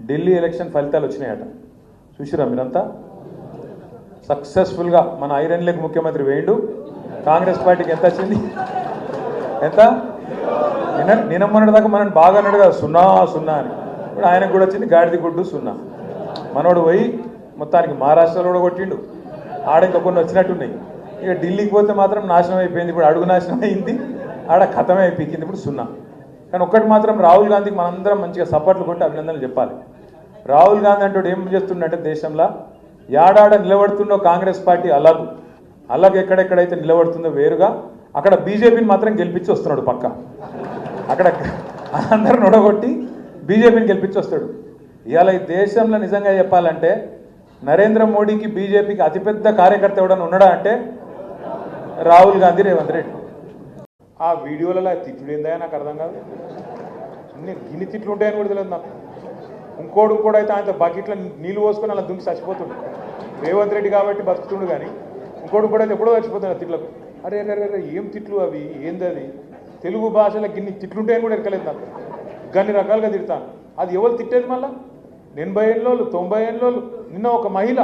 Delhi election ఫలితాలు వచ్చినాయట, చూసిరా మీరంతా? సక్సెస్ఫుల్గా మన ఐరన్ లెగ్ ముఖ్యమంత్రి వేయండు. కాంగ్రెస్ పార్టీకి ఎంత వచ్చింది? ఎంత? నిన్న మొన్నటి దాకా మనం బాగా అన్నాడు కదా, 0-0 అని. ఇప్పుడు ఆయనకు కూడా వచ్చింది గాడిది గుడ్డు 0. మనోడు పోయి మొత్తానికి మహారాష్ట్రలో కూడా కొట్టిండు. ఆడ ఇంకా కొన్ని వచ్చినట్టున్నాయి. ఇక ఢిల్లీకి పోతే మాత్రం నాశనం అయిపోయింది. ఇప్పుడు అడుగు నాశనం అయింది, ఆడ ఖతమే అయిపోయింది. ఇప్పుడు 0. కానీ ఒక్కటి మాత్రం రాహుల్ గాంధీకి మనందరం మంచిగా సపోర్ట్లు కొట్టి అభినందనలు చెప్పాలి. రాహుల్ గాంధీ అంటే ఏం చేస్తుండంటే దేశంలో యాడాడ నిలబడుతుండో కాంగ్రెస్ పార్టీ అలాగే ఎక్కడెక్కడైతే నిలబడుతుందో వేరుగా అక్కడ బీజేపీని మాత్రం గెలిపించి వస్తున్నాడు. పక్క అక్కడ అందరూ నొడగొట్టి బీజేపీని గెలిపించి వస్తాడు. ఇవాళ ఈ దేశంలో నిజంగా చెప్పాలంటే నరేంద్ర మోడీకి బీజేపీకి అతిపెద్ద కార్యకర్త ఎవడన్నా ఉన్నాడా అంటే రాహుల్ గాంధీ, రేవంత్ రెడ్డి. ఆ వీడియోలలో తిట్లు ఏందా నాకు అర్థం కాదు. గిన్ని తిట్లు ఉంటాయని కూడా తెలియదు నాకు. ఇంకోడు కూడా అయితే ఆయన బకెట్లో నీళ్ళు పోసుకొని అలా దుంకి చచ్చిపోతుండు. రేవంత్ రెడ్డి కాబట్టి బతుకుతుండు, కానీ ఇంకోటి కూడా అయితే ఎప్పుడో చచ్చిపోతున్నాడు తిట్లకు. అరే అరే ఏం తిట్లు అవి, ఏంది అది? తెలుగు భాషలో గిన్ని తిట్లుంటాయని కూడా ఎక్కలేదు నాకు. గన్ని రకాలుగా తిడతాను. అది ఎవరు తిట్టేది? మళ్ళీ 80 ఏళ్ళోళ్ళు 90 ఏళ్ళోళ్ళు. నిన్న ఒక మహిళ